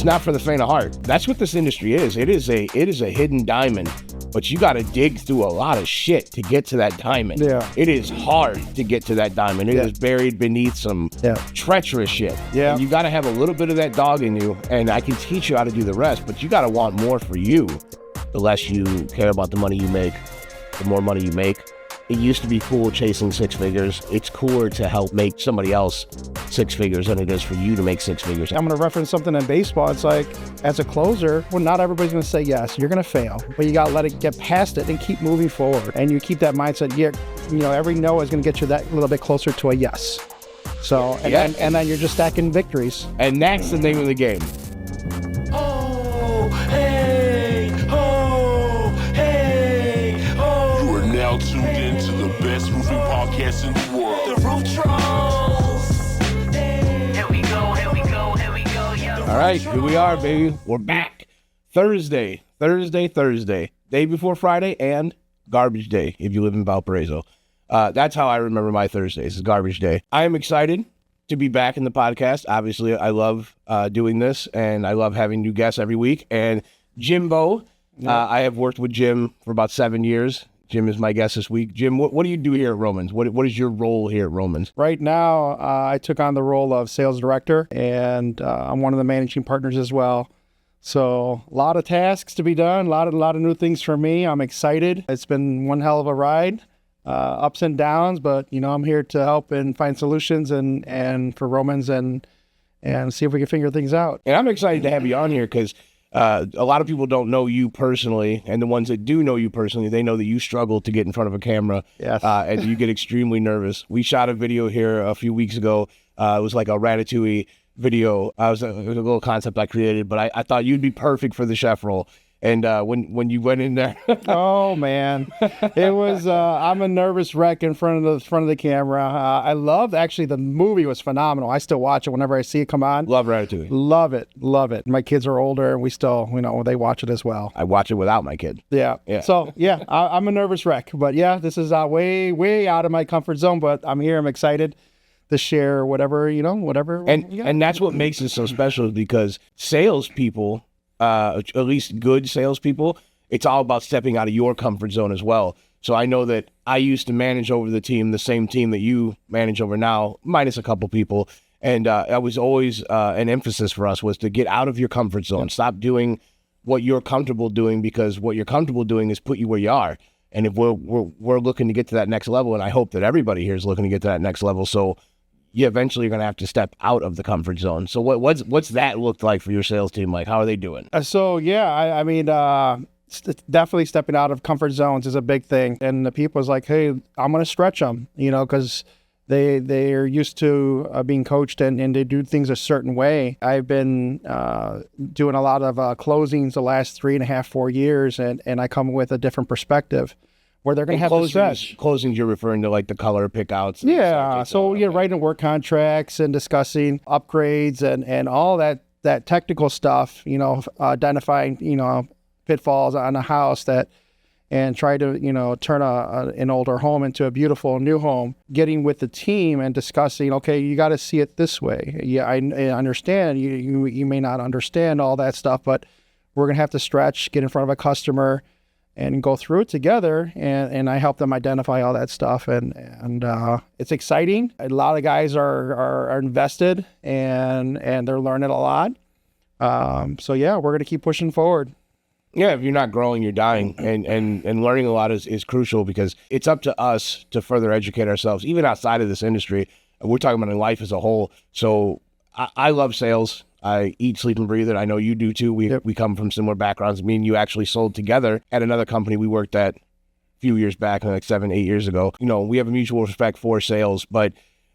It's not for the faint of heart. That's what this industry is. It is a hidden diamond, but you got to dig through a lot of shit to get to that diamond. Yeah. It is hard to get to that diamond. It is buried beneath some treacherous shit. Yeah. And you got to have a little bit of that dog in you, and I can teach you how to do the rest, but you got to want more for you. The less you care about the money you make, the more money you make. It used to be cool chasing six figures. It's cooler to help make somebody else six figures than it is for you to make six figures. I'm going to reference something in baseball. It's like, as a closer, well, not everybody's going to say yes. You're going to fail, but you got to let it get past it and keep moving forward. And you keep that mindset. Every no is going to get you that little bit closer to a yes. So, and then you're just stacking victories. And that's the name of the game. Now tuned in to the best roofing podcast in the world. The Roof Trollz. Here we go, here we go, here we go. Yeah. All right, here we are, baby. We're back. Thursday. Day before Friday and garbage day if you live in Valparaiso. That's how I remember my Thursdays, is garbage day. I am excited to be back in the podcast. Obviously, I love doing this, and I love having new guests every week. And Jimbo, I have worked with Jim for about 7 years. Jim is my guest this week. Jim, what do you do here at Romans? What is your role here at Romans? Right now, I took on the role of sales director, and I'm one of the managing partners as well. So a lot of tasks to be done, a lot of new things for me. I'm excited. It's been one hell of a ride, ups and downs, but I'm here to help and find solutions and for Romans and see if we can figure things out. And I'm excited to have you on here because a lot of people don't know you personally, and the ones that do know you personally, they know that you struggle to get in front of a camera. Yes. And you get extremely nervous. We shot a video here a few weeks ago. It was like a Ratatouille video. It was a little concept I created, but I thought you'd be perfect for the chef role. And when you went in there, oh man, it was. I'm a nervous wreck in front of the camera. I loved actually the movie was phenomenal. I still watch it whenever I see it come on. Love Ratatouille. Love it. My kids are older, and we still, they watch it as well. I watch it without my kid. Yeah. So I'm a nervous wreck, but this is way out of my comfort zone. But I'm here. I'm excited to share whatever. And that's what makes it so special, is because salespeople. At least good salespeople, it's all about stepping out of your comfort zone as well. So I know that I used to manage over the same team that you manage over now, minus a couple people. And that was always an emphasis for us, was to get out of your comfort zone. Stop doing what you're comfortable doing, because what you're comfortable doing is put you where you are. And if we're looking to get to that next level, and I hope that everybody here is looking to get to that next level, so you eventually are going to have to step out of the comfort zone. So what's that looked like for your sales team? Like, how are they doing? I mean, definitely stepping out of comfort zones is a big thing. And the people is like, hey, I'm going to stretch them, because they are used to being coached and they do things a certain way. I've been doing a lot of closings the last 3.5, 4 years, and I come with a different perspective, where they're going to have to stretch. Closings, you're referring to like the color pickouts. Yeah, so writing work contracts and discussing upgrades and all that technical stuff, identifying, pitfalls on a house and try to, turn an older home into a beautiful new home. Getting with the team and discussing, okay, you got to see it this way. Yeah, I understand. You may not understand all that stuff, but we're going to have to stretch, get in front of a customer, and go through it together, and I help them identify all that stuff, and it's exciting. A lot of guys are invested, and they're learning a lot. So we're going to keep pushing forward. Yeah, if you're not growing, you're dying, and learning a lot is crucial, because it's up to us to further educate ourselves, even outside of this industry. We're talking about in life as a whole. So I love sales. I eat, sleep, and breathe it. I know you do too. We come from similar backgrounds. Me and you actually sold together at another company we worked at a few years back, like 7-8 years ago. We have a mutual respect for sales, but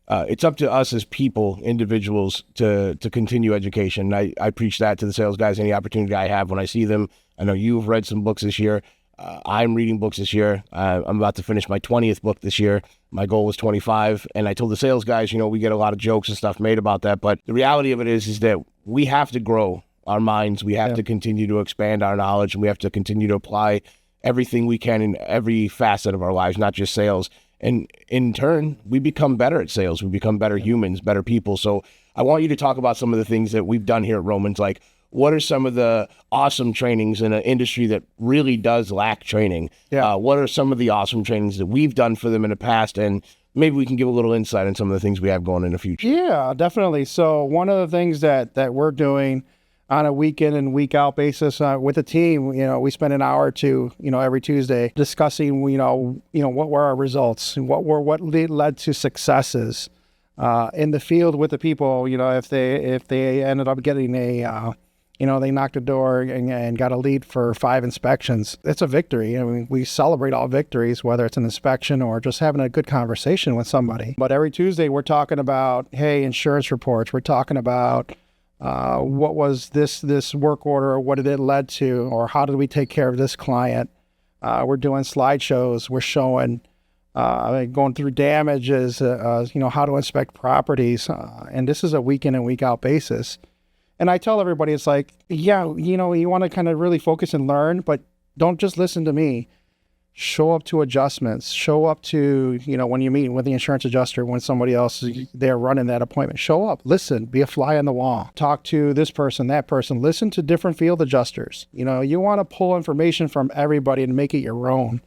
it's up to us as people, individuals, to continue education. I preach that to the sales guys any opportunity I have when I see them. I know you've read some books this year. I'm reading books this year. I'm about to finish my 20th book this year. My goal was 25. And I told the sales guys, we get a lot of jokes and stuff made about that. But the reality of it is that we have to grow our minds. We have to continue to expand our knowledge. And we have to continue to apply everything we can in every facet of our lives, not just sales. And in turn, we become better at sales. We become better humans, better people. So I want you to talk about some of the things that we've done here at Romans. Like, what are some of the awesome trainings in an industry that really does lack training? Yeah. What are some of the awesome trainings that we've done for them in the past? And maybe we can give a little insight on some of the things we have going in the future. Yeah, definitely. So one of the things that we're doing on a week in and week out basis with the team, we spend an hour or two, every Tuesday discussing, what were our results and what led to successes in the field with the people. If they ended up getting they knocked a door and got a lead for 5 inspections. It's a victory. I mean, we celebrate all victories, whether it's an inspection or just having a good conversation with somebody. But every Tuesday, we're talking about, hey, insurance reports. We're talking about what was this work order, or what did it lead to, or how did we take care of this client? We're doing slideshows. We're showing, going through damages, how to inspect properties. And this is a week in and week out basis. And I tell everybody, it's like, yeah, you want to kind of really focus and learn, but don't just listen to me. Show up to adjustments. Show up to, when you meet with the insurance adjuster, when somebody else, they're running that appointment. Show up, listen, be a fly on the wall. Talk to this person, that person. Listen to different field adjusters. You want to pull information from everybody and make it your own.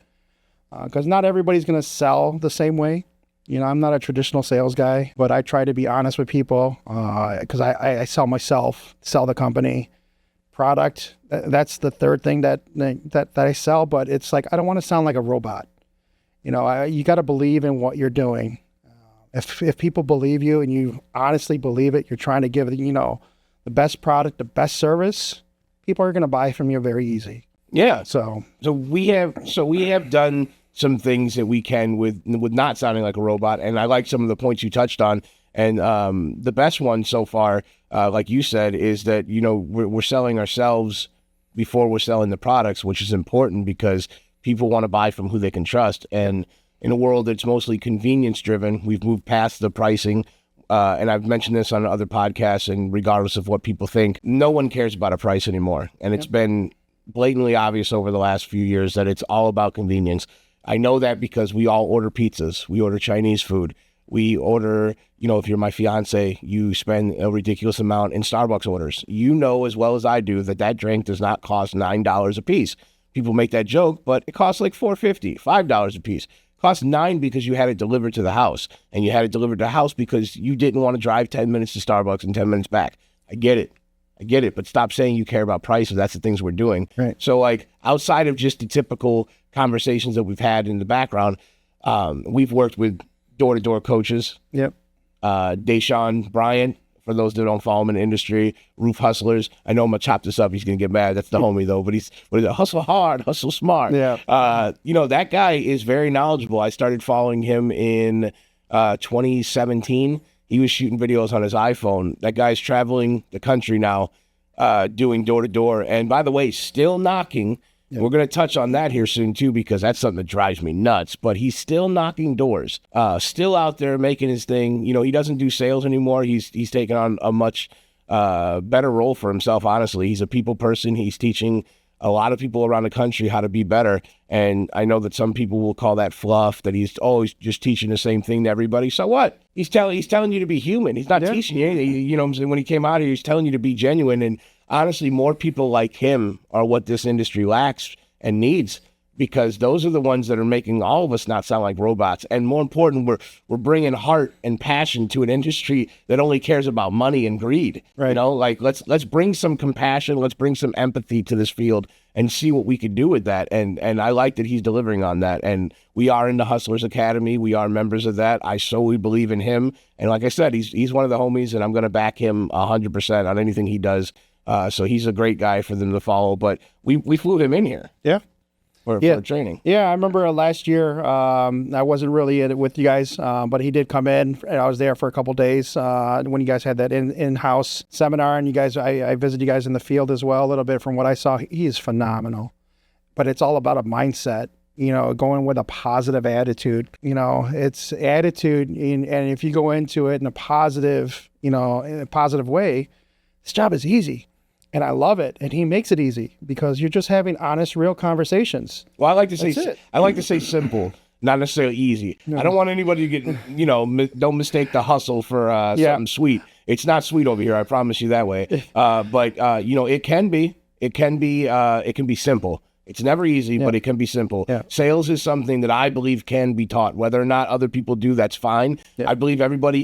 Because not everybody's going to sell the same way. I'm not a traditional sales guy, but I try to be honest with people because I sell myself, sell the company. Product, that's the third thing that I sell, but it's like I don't want to sound like a robot. You got to believe in what you're doing. If people believe you and you honestly believe it, you're trying to give the best product, the best service, people are going to buy from you very easy. Yeah. So we have done some things that we can with not sounding like a robot, and I like some of the points you touched on. And the best one so far, like you said, is that, we're selling ourselves before we're selling the products, which is important because people want to buy from who they can trust. And in a world that's mostly convenience driven, we've moved past the pricing. And I've mentioned this on other podcasts, and regardless of what people think, no one cares about a price anymore. And it's been blatantly obvious over the last few years that it's all about convenience. I know that because we all order pizzas. We order Chinese food. We order, if you're my fiance, you spend a ridiculous amount in Starbucks orders. You know as well as I do that drink does not cost $9 a piece. People make that joke, but it costs like $4.50, $5 a piece. It costs $9 because you had it delivered to the house. And you had it delivered to the house because you didn't want to drive 10 minutes to Starbucks and 10 minutes back. I get it, but stop saying you care about prices. That's the things we're doing. Right. So like outside of just the typical conversations that we've had in the background, we've worked with door-to-door coaches. Yep. Deshaun Bryant, for those that don't follow him in the industry, Roof Hustlers. I know I'm going to chop this up. He's going to get mad. That's the homie, though. But he's hustle hard, hustle smart. Yeah. That guy is very knowledgeable. I started following him in 2017. He was shooting videos on his iPhone. That guy's traveling the country now, doing door-to-door. And by the way, still knocking. Yep. We're going to touch on that here soon, too, because that's something that drives me nuts. But he's still knocking doors, still out there making his thing. He doesn't do sales anymore. He's taken on a much better role for himself, honestly. He's a people person. He's teaching a lot of people around the country how to be better. And I know that some people will call that fluff, that he's always just teaching the same thing to everybody. So what? He's telling you to be human. He's not teaching you anything. You know what I'm saying? When he came out here, he's telling you to be genuine. And honestly, more people like him are what this industry lacks and needs, because those are the ones that are making all of us not sound like robots. And more important, we're bringing heart and passion to an industry that only cares about money and greed. Right. Let's bring some compassion, let's bring some empathy to this field and see what we could do with that. And I like that he's delivering on that. And we are in the Hustlers Academy. We are members of that. I solely believe in him. And like I said, he's one of the homies, and I'm going to back him 100% on anything he does. So he's a great guy for them to follow. But we flew him in here. Yeah. For training. Yeah, I remember last year, I wasn't really in it with you guys, but he did come in, and I was there for a couple days when you guys had that in-house seminar, and you guys, I visited you guys in the field as well a little bit. From what I saw, he is phenomenal. But it's all about a mindset, going with a positive attitude. It's attitude, and if you go into it in a positive way, this job is easy. And I love it, and he makes it easy because you're just having honest, real conversations. Well, I like to say simple, not necessarily easy. No. I don't want anybody to get, don't mistake the hustle for something sweet. It's not sweet over here. I promise you that way. But it can be simple. It's never easy, but it can be simple. Yeah. Sales is something that I believe can be taught. Whether or not other people do, that's fine. Yeah. I believe everybody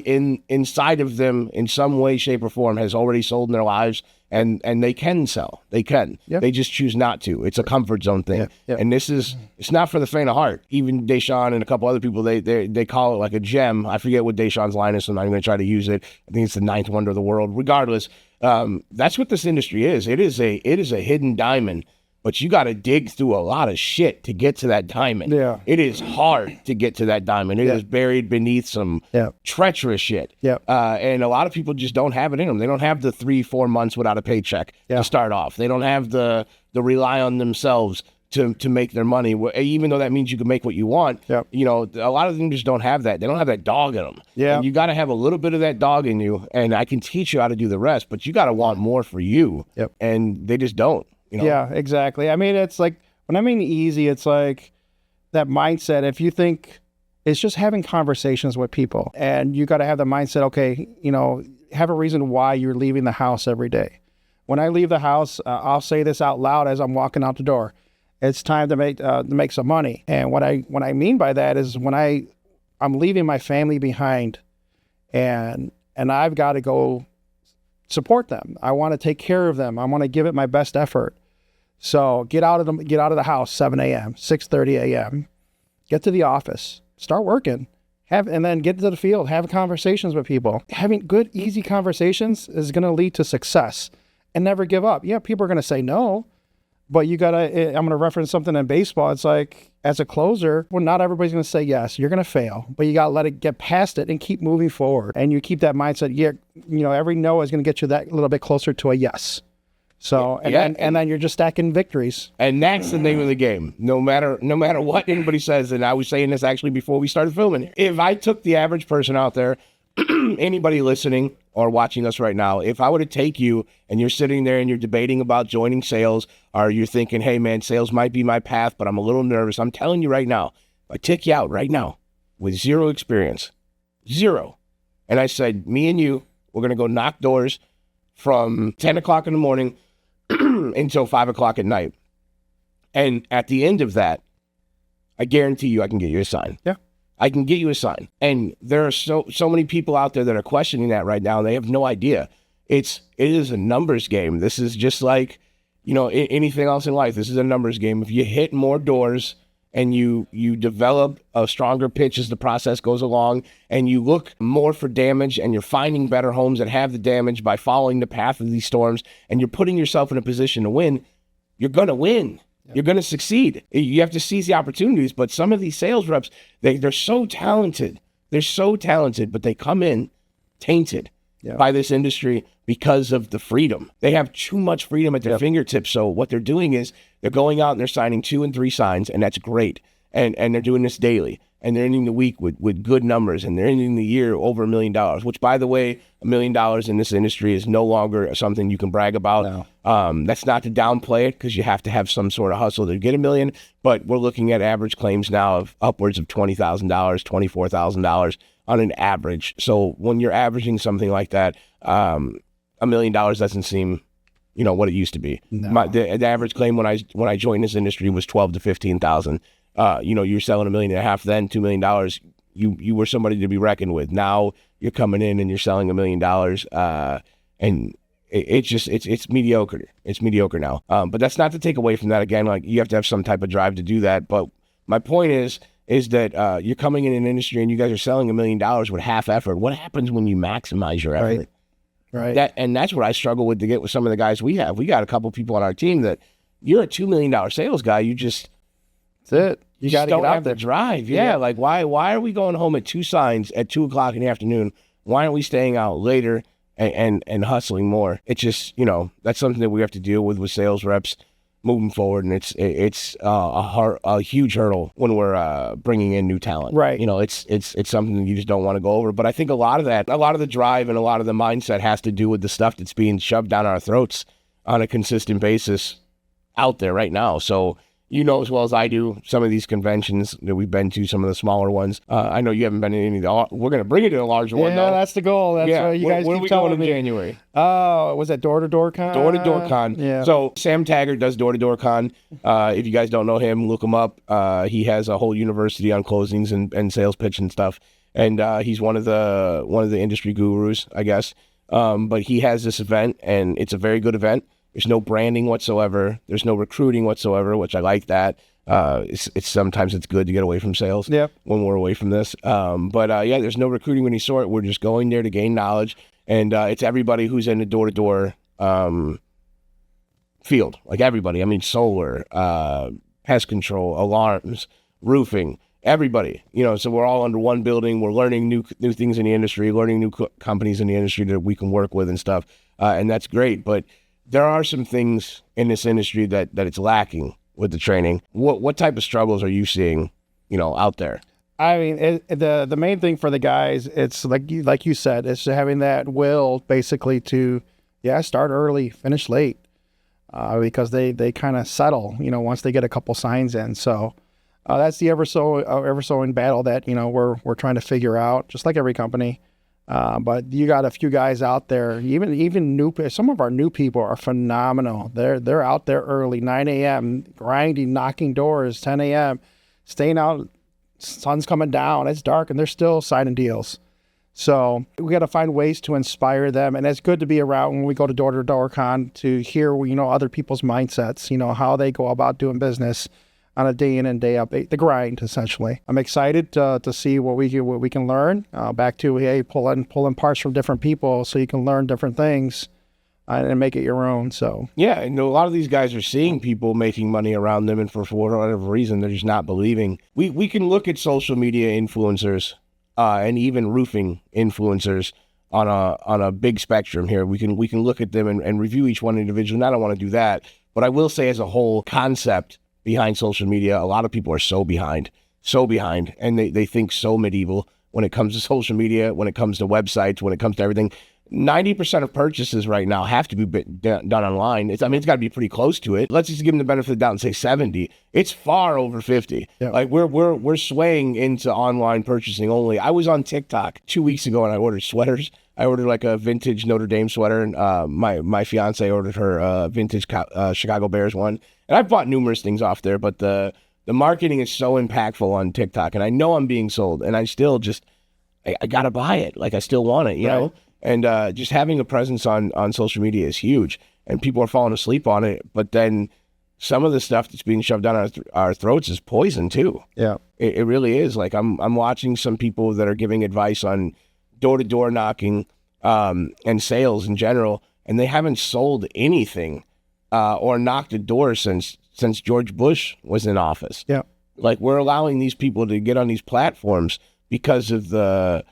inside of them in some way, shape, or form has already sold in their lives, and they can sell. They can. Yeah. They just choose not to. It's a comfort zone thing. Yeah. Yeah. And it's not for the faint of heart. Even Deshaun and a couple other people, they call it like a gem. I forget what Deshaun's line is, so I'm not going to try to use it. I think it's the ninth wonder of the world. Regardless, that's what this industry is. It is a hidden diamond. But you got to dig through a lot of shit to get to that diamond. Yeah. It is hard to get to that diamond. It is buried beneath some treacherous shit. Yeah. And a lot of people just don't have it in them. They don't have the 3-4 months without a paycheck to start off. They don't have the rely on themselves to make their money, even though that means you can make what you want. Yeah. A lot of them just don't have that. They don't have that dog in them. Yeah. And you got to have a little bit of that dog in you, and I can teach you how to do the rest, but you got to want more for you. Yep. And they just don't. Yeah, exactly. I mean, it's like, when I mean easy, it's like that mindset. If you think it's just having conversations with people, and you got to have the mindset, okay, have a reason why you're leaving the house every day. When I leave the house, I'll say this out loud as I'm walking out the door. It's time to make some money. And what I mean by that is when I'm leaving my family behind, and I've got to go support them. I want to take care of them. I want to give it my best effort. So get out of the house 7 a.m., 6:30 a.m. Get to the office, start working, and then get to the field, have conversations with people. Having good, easy conversations is going to lead to success, and never give up. Yeah, people are going to say no, but I'm going to reference something in baseball. It's like, as a closer, well, not everybody's going to say yes. You're going to fail, but you got to let it get past it and keep moving forward. And you keep that mindset. Every no is going to get you that little bit closer to a yes. So, and then you're just stacking victories. And that's the name of the game. No matter what anybody says, and I was saying this actually before we started filming. If I took the average person out there, anybody listening or watching us right now, if I were to take you and you're sitting there and you're debating about joining sales, or you're thinking, hey man, sales might be my path, but I'm a little nervous. I'm telling you right now, if I take you out right now with zero experience, and I said, me and you, we're going to go knock doors from 10 o'clock in the morning until 5 o'clock at night. And at the end of that, I guarantee you I can get you a sign. Yeah. I can get you a sign. And there are so many people out there that are questioning that right now, and they have no idea. It is a numbers game. This is just like, anything else in life. This is a numbers game. If you hit more doors and you develop a stronger pitch as the process goes along, and you look more for damage, and you're finding better homes that have the damage by following the path of these storms, and you're putting yourself in a position to win, you're going to win. You're going to succeed. You have to seize the opportunities. But some of these sales reps, they're so talented. They're so talented, but they come in tainted by this industry because of the freedom. They have too much freedom at their fingertips. So what they're doing is they're going out and they're signing 2 and 3 signs, and that's great. And they're doing this daily. And they're ending the week with good numbers, and they're ending the year over $1 million, which, by the way, $1 million in this industry is no longer something you can brag about. No. That's not to downplay it, because you have to have some sort of hustle to get $1 million, but we're looking at average claims now of upwards of $20,000, $24,000 on an average. So when you're averaging something like that, $1 million doesn't seem, what it used to be. No. The average claim when I joined this industry was $12,000 to $15,000. You're selling $1.5 million then, $2 million. You were somebody to be reckoned with. Now you're coming in and you're selling $1 million, and it's mediocre. It's mediocre now. But that's not to take away from that. Again, like, you have to have some type of drive to do that. But my point is that you're coming in an industry and you guys are selling $1 million with half effort. What happens when you maximize your effort? Right. That's what I struggle with to get with some of the guys we have. We got a couple people on our team that you're a $2 million sales guy. That's it. You got to get out there. The drive. Yeah. Like, why are we going home at 2 signs at 2 o'clock in the afternoon? Why aren't we staying out later and hustling more? It's just, that's something that we have to deal with sales reps moving forward. And it's a huge hurdle when we're bringing in new talent. Right. It's something that you just don't want to go over. But I think a lot of the drive and a lot of the mindset has to do with the stuff that's being shoved down our throats on a consistent basis out there right now. So you know as well as I do some of these conventions that we've been to, some of the smaller ones. I know you haven't been to any of the. We're going to bring you to a larger one, though. Yeah, that's the goal. That's what you guys when keep are we telling going me. in January? Oh, was that Door-to-Door Con? Door-to-Door Con. Yeah. So Sam Taggart does Door-to-Door Con. If you guys don't know him, look him up. He has a whole university on closings and sales pitch and stuff. And he's one of the industry gurus, I guess. But he has this event, and it's a very good event. There's no branding whatsoever. There's no recruiting whatsoever, which I like that. It's sometimes it's good to get away from sales when we're away from this. But there's no recruiting of any sort. We're just going there to gain knowledge, and it's everybody who's in the door-to-door field, like everybody. I mean, solar, pest control, alarms, roofing, everybody. So we're all under one building. We're learning new things in the industry, learning new companies in the industry that we can work with and stuff, and that's great. But there are some things in this industry that it's lacking with the training. What type of struggles are you seeing, out there? I mean, the main thing for the guys, it's like you said, it's having that will basically to, start early, finish late, because they kind of settle, once they get a couple signs in. So that's the ever so in battle that we're trying to figure out, just like every company. But you got a few guys out there, even new. Some of our new people are phenomenal. They're out there early, 9 a.m., grinding, knocking doors, 10 a.m., staying out. Sun's coming down. It's dark, and they're still signing deals. So we got to find ways to inspire them, and it's good to be around when we go to Door Con to hear other people's mindsets, how they go about doing business on a day in and day out, the grind, essentially. I'm excited to see what we can learn. Back to pulling parts from different people so you can learn different things and make it your own. So and a lot of these guys are seeing people making money around them, and for whatever reason, they're just not believing. We can look at social media influencers and even roofing influencers on a big spectrum here. We can look at them and review each one individually. And I don't want to do that, but I will say as a whole concept behind social media, a lot of people are so behind, and they think so medieval when it comes to social media, when it comes to websites, when it comes to everything. 90% of purchases right now have to be done online. It's got to be pretty close to it. Let's just give them the benefit of the doubt and say 70. It's far over 50. Yeah. Like we're swaying into online purchasing only. I was on TikTok 2 weeks ago and I ordered sweaters. I ordered like a vintage Notre Dame sweater, and my fiance ordered her vintage Chicago Bears one. And I've bought numerous things off there, but the marketing is so impactful on TikTok, and I know I'm being sold, and I still just I gotta buy it. Like I still want it, you know. And just having a presence on social media is huge, and people are falling asleep on it. But then some of the stuff that's being shoved down our throats is poison too. Yeah, it really is. Like I'm watching some people that are giving advice on door-to-door knocking and sales in general, and they haven't sold anything or knocked a door since George Bush was in office. Yeah, like we're allowing these people to get on these platforms because of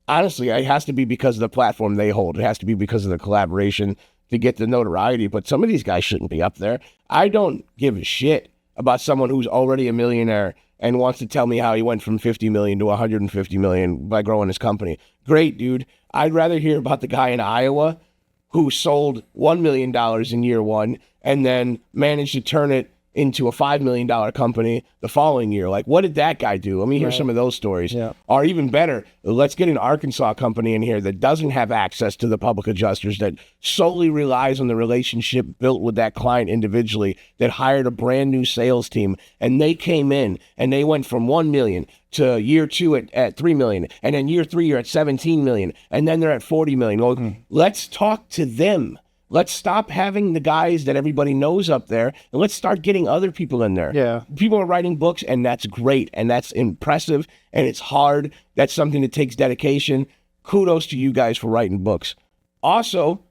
honestly, it has to be because of the platform they hold. It has to be because of the collaboration to get the notoriety. But some of these guys shouldn't be up there. I don't give a shit about someone who's already a millionaire and wants to tell me how he went from 50 million to 150 million by growing his company. Great, dude. I'd rather hear about the guy in Iowa who sold $1 million in year one and then managed to turn it into a $5 million company the following year. Like, what did that guy do? Let me hear some of those stories. Yeah. Or even better, let's get an Arkansas company in here that doesn't have access to the public adjusters, that solely relies on the relationship built with that client individually, that hired a brand new sales team, and they came in and they went from 1 million to year two at 3 million, and then year three you're at 17 million, and then they're at 40 million. Well, let's talk to them. Let's stop having the guys that everybody knows up there, and let's start getting other people in there. Yeah. People are writing books, and that's great, and that's impressive, and it's hard. That's something that takes dedication. Kudos to you guys for writing books. Also,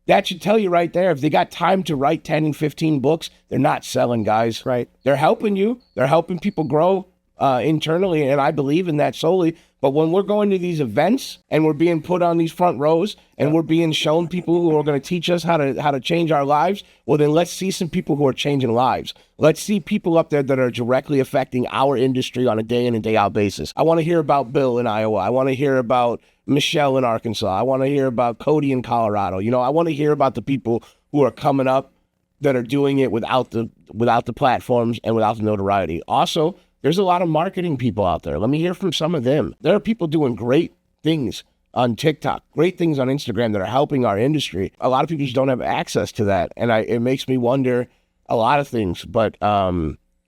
that should tell you right there, if they got time to write 10 and 15 books, they're not selling, guys. Right. They're helping you. They're helping people grow internally, and I believe in that solely. But when we're going to these events and we're being put on these front rows and we're being shown people who are going to teach us how to change our lives, well, then let's see some people who are changing lives. Let's see people up there that are directly affecting our industry on a day in and day out basis. I want to hear about Bill in Iowa. I want to hear about Michelle in Arkansas. I want to hear about Cody in Colorado. You know, I want to hear about the people who are coming up that are doing it without the platforms and without the notoriety. Also, there's a lot of marketing people out there. Let me hear from some of them. There are people doing great things on TikTok, great things on Instagram that are helping our industry. A lot of people just don't have access to that. And it makes me wonder a lot of things, but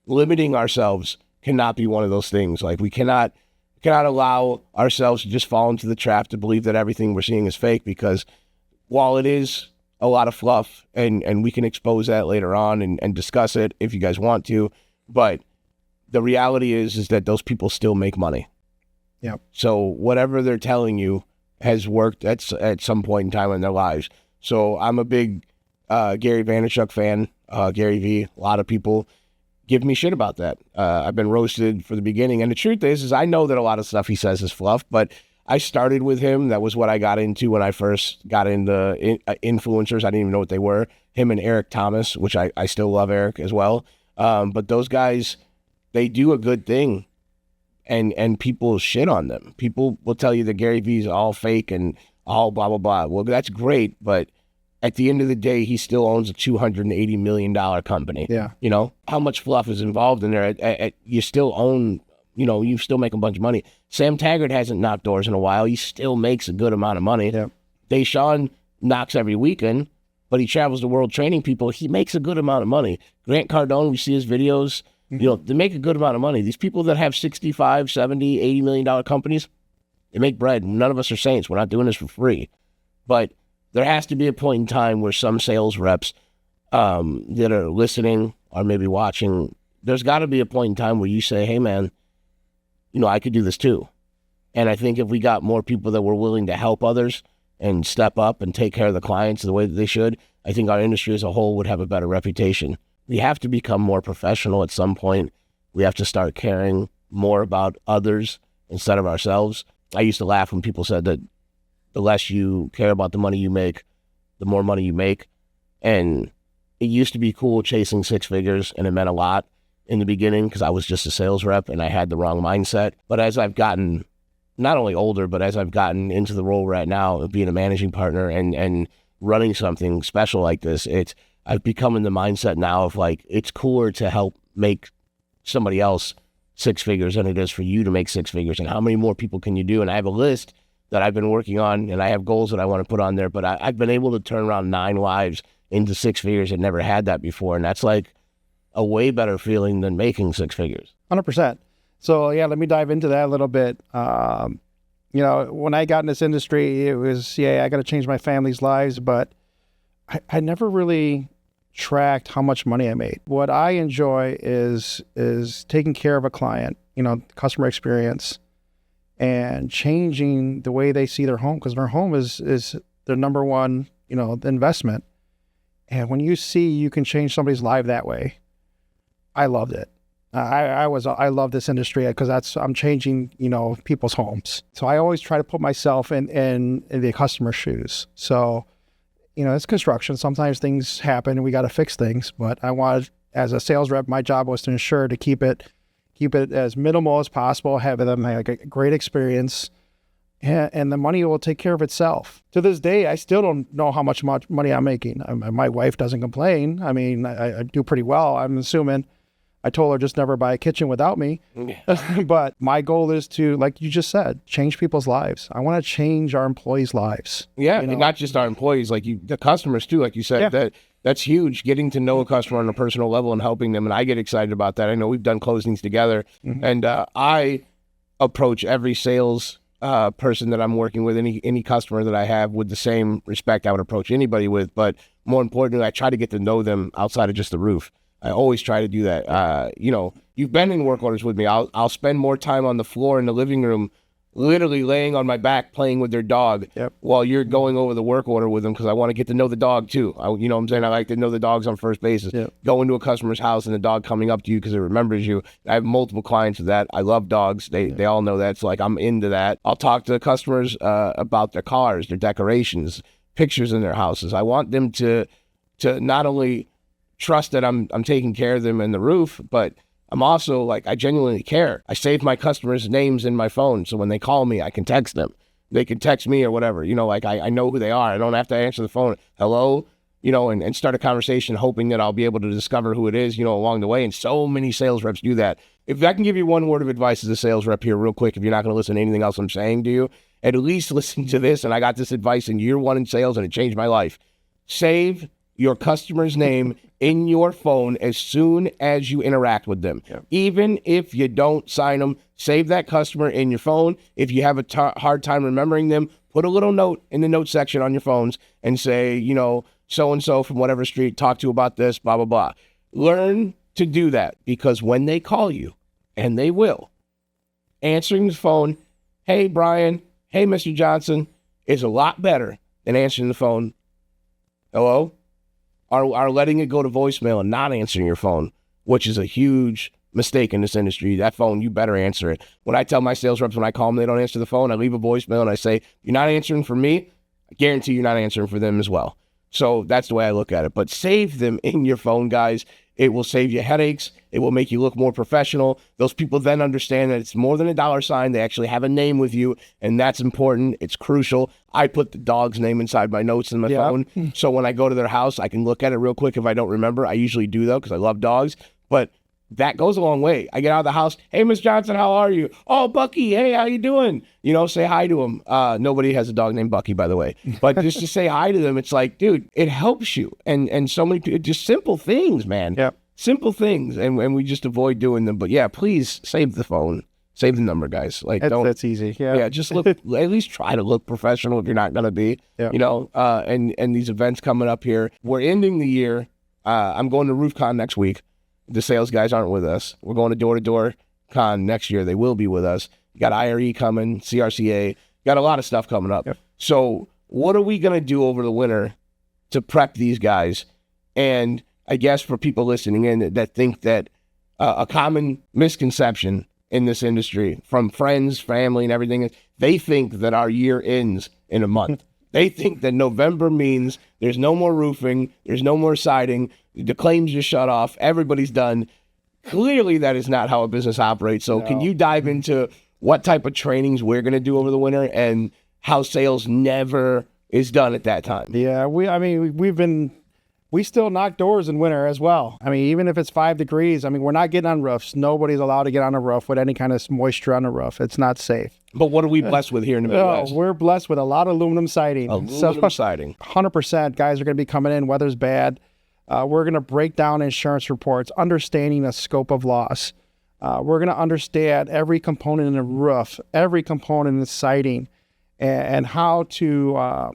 limiting ourselves cannot be one of those things. Like, we cannot allow ourselves to just fall into the trap to believe that everything we're seeing is fake, because while it is a lot of fluff, and we can expose that later on and discuss it if you guys want to, but the reality is that those people still make money. Yeah. So whatever they're telling you has worked at some point in time in their lives. So I'm a big Gary Vaynerchuk fan, Gary V. A lot of people give me shit about that. I've been roasted for the beginning. And the truth is I know that a lot of stuff he says is fluff, but I started with him. That was what I got into when I first got into influencers. I didn't even know what they were. Him and Eric Thomas, which I still love Eric as well. But those guys, they do a good thing, and people shit on them. People will tell you that Gary Vee is all fake and all blah, blah, blah. Well, that's great, but at the end of the day, he still owns a $280 million company. Yeah. You know, how much fluff is involved in there? You still own, you still make a bunch of money. Sam Taggart hasn't knocked doors in a while. He still makes a good amount of money. Yeah. Deshaun knocks every weekend, but he travels the world training people. He makes a good amount of money. Grant Cardone, we see his videos. They make a good amount of money. These people that have 65, 70, $80 million companies, they make bread. None of us are saints. We're not doing this for free. But there has to be a point in time where some sales reps that are listening or maybe watching, there's got to be a point in time where you say, hey, man, I could do this too. And I think if we got more people that were willing to help others and step up and take care of the clients the way that they should, I think our industry as a whole would have a better reputation. We have to become more professional at some point. We have to start caring more about others instead of ourselves. I used to laugh when people said that the less you care about the money you make, the more money you make. And it used to be cool chasing six figures, and it meant a lot in the beginning because I was just a sales rep and I had the wrong mindset. But as I've gotten not only older, but as I've gotten into the role right now of being a managing partner and running something special like this, I've become in the mindset now of like, it's cooler to help make somebody else six figures than it is for you to make six figures. And how many more people can you do? And I have a list that I've been working on, and I have goals that I want to put on there, but I've been able to turn around 9 lives into six figures and never had that before. And that's like a way better feeling than making six figures. 100%. So yeah, let me dive into that a little bit. When I got in this industry, it was, I got to change my family's lives, but I never really tracked how much money I made. What I enjoy is taking care of a client, customer experience, and changing the way they see their home, because their home is their number one, investment. And when you see you can change somebody's life that way, I loved it. I love this industry because I'm changing, people's homes. So I always try to put myself in the customer's shoes. So, it's construction. Sometimes things happen and we got to fix things. But I wanted, as a sales rep, my job was to ensure to keep it as minimal as possible, have them have a great experience, and the money will take care of itself. To this day, I still don't know how much money I'm making. My wife doesn't complain. I mean, I do pretty well, I'm assuming. I told her just never buy a kitchen without me. But my goal is to, like you just said, change people's lives. I want to change our employees' lives. Yeah, and not just our employees, like the customers too, like you said, that's huge, getting to know a customer on a personal level and helping them. And I get excited about that. I know we've done closings together, and I approach every sales person that I'm working with, any customer that I have, with the same respect I would approach anybody with. But more importantly, I try to get to know them outside of just the roof. I always try to do that. You've been in work orders with me. I'll spend more time on the floor in the living room, literally laying on my back playing with their dog while you're going over the work order with them, because I want to get to know the dog too. You know what I'm saying? I like to know the dogs on first basis. Go into a customer's house and the dog coming up to you because it remembers you. I have multiple clients of that. I love dogs. They all know that. So like, I'm into that. I'll talk to customers about their cars, their decorations, pictures in their houses. I want them to not only trust that I'm taking care of them in the roof, but I'm also like, I genuinely care. I save my customers' names in my phone, so when they call me, I can text them. They can text me or whatever. I know who they are. I don't have to answer the phone. Hello, and start a conversation hoping that I'll be able to discover who it is, along the way. And so many sales reps do that. If I can give you one word of advice as a sales rep here real quick, if you're not going to listen to anything else I'm saying to you, at least listen to this. And I got this advice in year 1 in sales and it changed my life. Save your customer's name in your phone as soon as you interact with them. Yep. Even if you don't sign them, save that customer in your phone. If you have a hard time remembering them, put a little note in the note section on your phones and say, so-and-so from whatever street, talk to about this, blah, blah, blah. Learn to do that, because when they call you, and they will, answering the phone, hey, Brian, hey, Mr. Johnson, is a lot better than answering the phone, hello? Are letting it go to voicemail and not answering your phone, which is a huge mistake in this industry. That phone, you better answer it. When I tell my sales reps, when I call them, they don't answer the phone, I leave a voicemail and I say, you're not answering for me, I guarantee you're not answering for them as well. So that's the way I look at it. But save them in your phone, guys. It will save you headaches. It will make you look more professional. Those people then understand that it's more than a dollar sign. They actually have a name with you, and that's important. It's crucial. I put the dog's name inside my notes in my phone, so when I go to their house, I can look at it real quick if I don't remember. I usually do, though, because I love dogs. But that goes a long way. I get out of the house, hey, Miss Johnson, how are you? Oh, Bucky, hey, how you doing? Say hi to him. Nobody has a dog named Bucky, by the way. But just to say hi to them, it's like, dude, it helps you. And so many people, just simple things, man. Yeah. Simple things. And we just avoid doing them. But yeah, please save the phone. Save the number, guys. That's easy. Yeah. Yeah, just look, at least try to look professional if you're not going to be, and these events coming up here. We're ending the year. I'm going to RoofCon next week. The sales guys aren't with us. We're going to door-to-door con next year. They will be with us. You got IRE coming, CRCA. Got a lot of stuff coming up. Yep. So what are we going to do over the winter to prep these guys? And I guess for people listening in that think that a common misconception in this industry from friends, family, and everything, they think that our year ends in a month. They think that November means there's no more roofing, there's no more siding, the claims just shut off, everybody's done. Clearly, that is not how a business operates. So Can you dive into what type of trainings we're going to do over the winter and how sales never is done at that time? Yeah, we still knock doors in winter as well. I mean, even if it's 5 degrees, we're not getting on roofs. Nobody's allowed to get on a roof with any kind of moisture on the roof. It's not safe. But what are we blessed with here in the Midwest? We're blessed with a lot of aluminum siding. Siding. 100% guys are going to be coming in. Weather's bad. We're going to break down insurance reports, understanding the scope of loss. We're going to understand every component in the roof, every component in the siding, and how to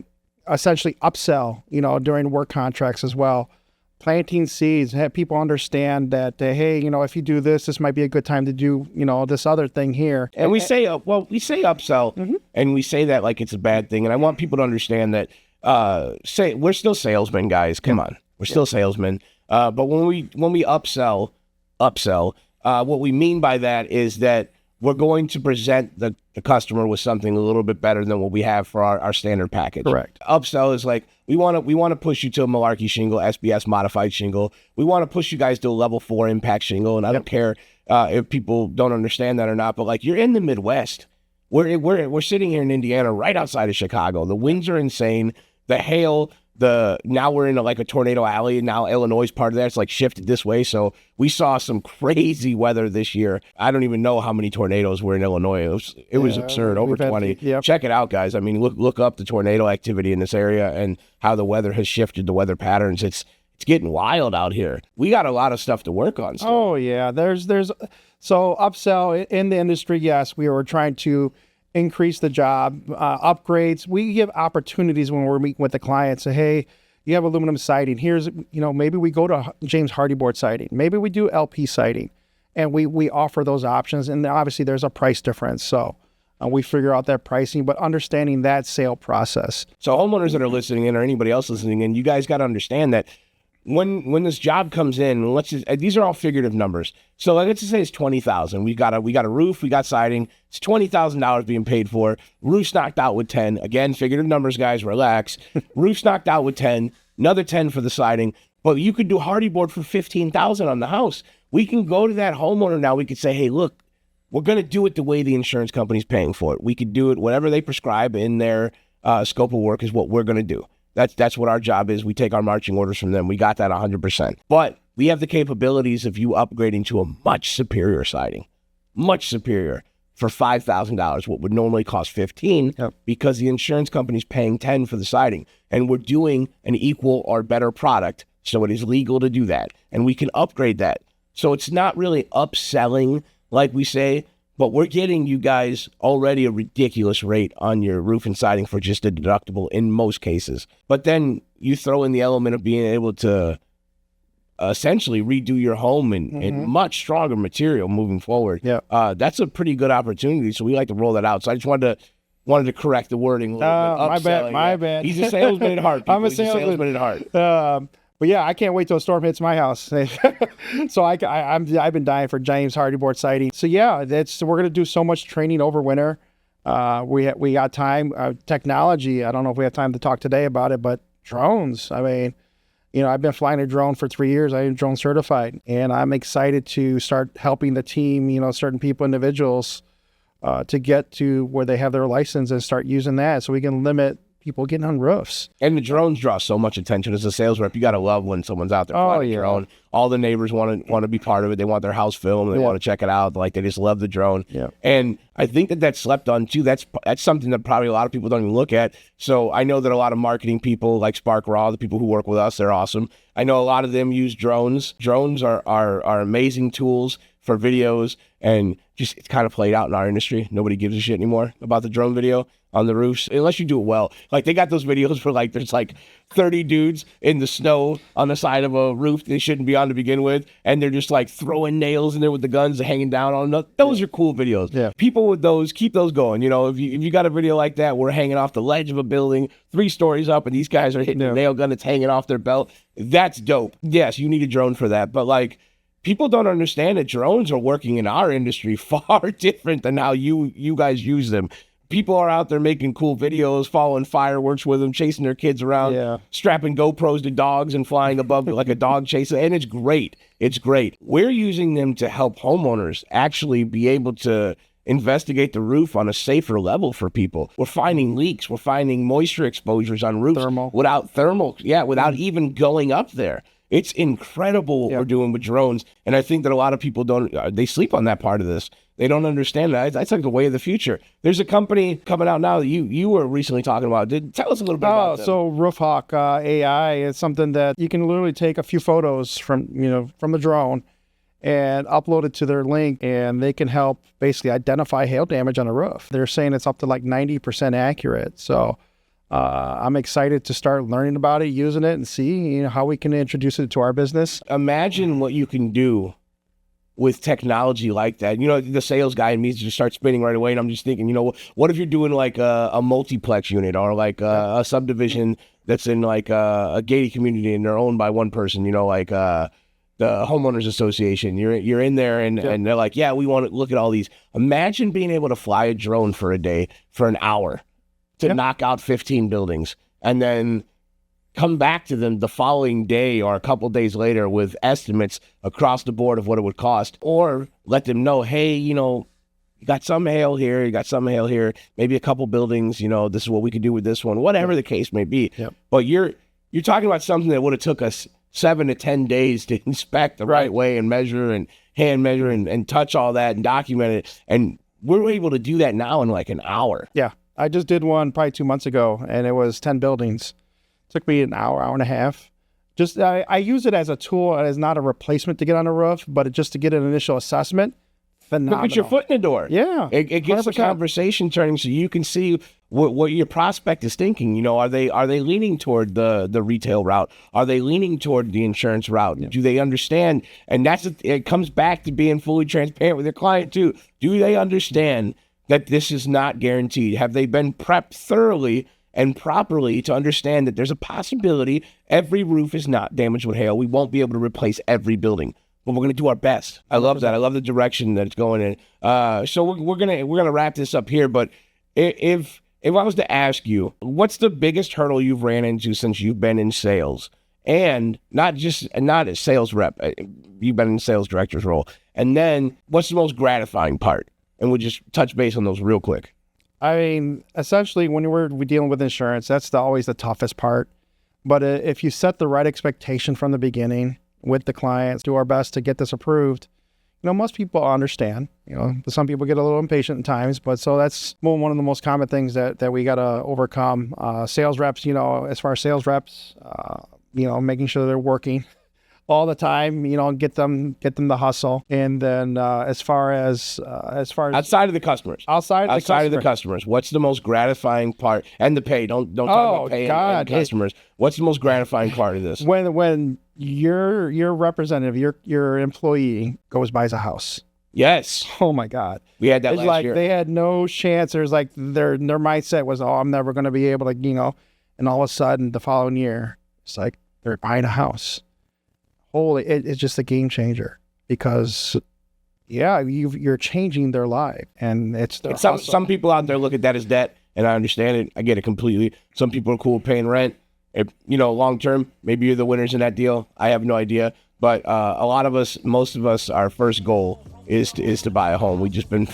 essentially upsell, during work contracts as well. Planting seeds, have people understand that, hey, if you do this, this might be a good time to do, this other thing here. And we say upsell, and we say that like it's a bad thing. And I want people to understand that, we're still salesmen, guys. Come on. We're still salesmen. But when we upsell, what we mean by that is that we're going to present the customer with something a little bit better than what we have for our standard package. Correct. Upsell is like, we want to push you to a Malarkey shingle, SBS modified shingle. We want to push you guys to a level 4 impact shingle. And I don't care if people don't understand that or not, but like, you're in the Midwest. We're sitting here in Indiana, right outside of Chicago. The winds are insane. The hail, now we're in a tornado alley. Now Illinois is part of that. It's like shifted this way. So we saw some crazy weather this year. I don't even know how many tornadoes were in Illinois. It was absurd. Over 20. Yep. Check it out, guys. Look up the tornado activity in this area and how the weather has shifted, the weather patterns. It's getting wild out here. We got a lot of stuff to work on still. Oh yeah. So upsell in the industry. Yes, we were trying to increase the job, upgrades. We give opportunities when we're meeting with the client. Say, hey, you have aluminum siding. Here's, maybe we go to James Hardie board siding. Maybe we do LP siding, and we offer those options. And obviously, there's a price difference. So we figure out that pricing, but understanding that sale process. So homeowners that are listening in, or anybody else listening in, you guys got to understand that when this job comes in, these are all figurative numbers. So let's just say it's $20,000. We got a roof, we got siding. It's $20,000 being paid for. Roof's knocked out with 10. Again, figurative numbers, guys. Relax. Roof's knocked out with 10. Another 10 for the siding. But you could do Hardie board for $15,000 on the house. We can go to that homeowner now. We could say, hey, look, we're going to do it the way the insurance company's paying for it. We could do it whatever they prescribe in their scope of work is what we're going to do. That's what our job is. We take our marching orders from them. We got that 100%. But we have the capabilities of you upgrading to a much superior siding, much superior, for $5,000, what would normally cost $15,000, because the insurance company's paying $10,000 for the siding, and we're doing an equal or better product, so it is legal to do that, and we can upgrade that. So it's not really upselling, like we say, but we're getting you guys already a ridiculous rate on your roof and siding for just a deductible in most cases. But then you throw in the element of being able to essentially redo your home in much stronger material moving forward. That's a pretty good opportunity. So we like to roll that out. So I just wanted to correct the wording a little bit. My bad. He's a salesman at heart. I'm a He's salesman at heart. But yeah, I can't wait till a storm hits my house. So I've been dying for James Hardy board siding. So yeah, we're gonna do so much training over winter. We got time. Technology. I don't know if we have time to talk today about it, but drones. I mean, I've been flying a drone for 3 years. I am drone certified, and I'm excited to start helping the team. Certain people, individuals, to get to where they have their license and start using that, so we can limit people getting on roofs. And the drones draw so much attention. As a sales rep, you got to love when someone's out there flying a drone. All the neighbors want to be part of it. They want their house filmed. They want to check it out. Like, they just love the drone. And I think that's slept on too. That's something that probably a lot of people don't even look at. So I know that a lot of marketing people like Spark Raw, the people who work with us, they're awesome. I know a lot of them use drones. Drones are amazing tools for videos, and just it's kind of played out in our industry. Nobody gives a shit anymore about the drone video on the roofs, unless you do it well. Like, they got those videos where there's 30 dudes in the snow on the side of a roof they shouldn't be on to begin with, and they're just throwing nails in there with the guns hanging down on them. Those are cool videos. Yeah. People with those, keep those going. If you got a video like that, we're hanging off the ledge of a building 3 stories up, and these guys are hitting a nail gun that's hanging off their belt. That's dope. Yes, you need a drone for that, but people don't understand that drones are working in our industry far different than how you guys use them. People are out there making cool videos, following fireworks with them, chasing their kids around, strapping GoPros to dogs and flying above like a dog chaser. And it's great. It's great. We're using them to help homeowners actually be able to investigate the roof on a safer level for people. We're finding leaks. We're finding moisture exposures on roofs without even going up there. It's incredible what we're doing with drones. And I think that a lot of people they sleep on that part of this. They don't understand that. That's the way of the future. There's a company coming out now that you were recently talking about. Tell us a little bit about them. So RoofHawk AI is something that you can literally take a few photos from the drone and upload it to their link, and they can help basically identify hail damage on a roof. They're saying it's up to 90% accurate. So I'm excited to start learning about it, using it, and see how we can introduce it to our business. Imagine what you can do with technology like that. The sales guy in me just starts spinning right away, and I'm just thinking, what if you're doing a multiplex unit or a subdivision that's in a gated community and they're owned by one person, the homeowners association. You're in there and they're like, yeah, we want to look at all these. Imagine being able to fly a drone for a day, for an hour, to knock out 15 buildings, and then come back to them the following day or a couple days later with estimates across the board of what it would cost, or let them know, hey, you got some hail here, you got some hail here, maybe a couple buildings, this is what we could do with this one, whatever the case may be. But you're talking about something that would have took us 7 to 10 days to inspect the right way and measure and hand measure and touch all that and document it. And we're able to do that now in an hour. Yeah. I just did one probably 2 months ago, and it was 10 buildings. Took me an hour and a half. Just I use it as a tool, as not a replacement to get on a roof, but just to get an initial assessment. Phenomenal. Put your foot in the door. Yeah, it gets 100%. The conversation turning, so you can see what your prospect is thinking. Are they leaning toward the retail route? Are they leaning toward the insurance route? Yeah. Do they understand? And it comes back to being fully transparent with your client too. Do they understand that this is not guaranteed? Have they been prepped thoroughly and properly to understand that there's a possibility every roof is not damaged with hail? We won't be able to replace every building, but we're going to do our best. I love that. I love the direction that it's going in. So we're gonna wrap this up here. But if I was to ask you, what's the biggest hurdle you've ran into since you've been in sales, and not as sales rep, you've been in sales director's role, and then what's the most gratifying part? And we'll just touch base on those real quick. I mean, essentially, when we're dealing with insurance, that's always the toughest part. But if you set the right expectation from the beginning with the clients, do our best to get this approved, most people understand. Some people get a little impatient at times, but so that's one of the most common things that we got to overcome. Sales reps, as far as sales reps, making sure they're working all the time, get them the hustle. And then as far as outside of the customers, outside of the customers, what's the most gratifying part? And the pay, don't talk about pay and customers. What's the most gratifying part of this? When your representative, your employee goes buys a house. Yes. Oh my God. We had that last year. They had no chance. There's like their mindset was, I'm never going to be able to, and all of a sudden the following year, it's like they're buying a house. It's just a game changer because, you're changing their life, and it's their hustle. Some people out there look at that as debt, and I understand it. I get it completely. Some people are cool with paying rent. If, long term, maybe you're the winners in that deal. I have no idea, but a lot of us, most of us, our first goal is to buy a home. We've just been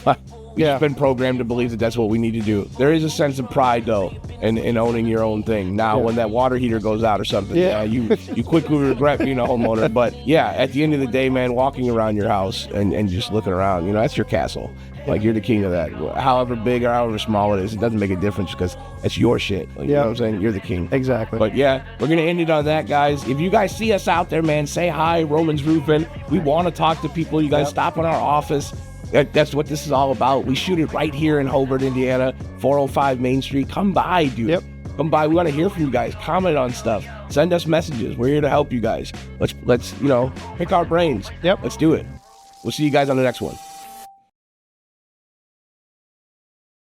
programmed to believe that that's what we need to do. There is a sense of pride though in owning your own thing. Now when that water heater goes out or something, you quickly regret being a homeowner. But at the end of the day, man, walking around your house and just looking around, that's your castle. Like, you're the king of that. However big or however small it is, it doesn't make a difference because it's your shit. You know what I'm saying? You're the king. Exactly. But we're going to end it on that, guys. If you guys see us out there, man, say hi, Roman's Roofing. We want to talk to people. You guys stop in our office. That's what this is all about. We shoot it right here in Hobart, Indiana, 405 Main Street. Come by, dude. Yep. Come by. We want to hear from you guys. Comment on stuff. Send us messages. We're here to help you guys. Let's pick our brains. Yep. Let's do it. We'll see you guys on the next one.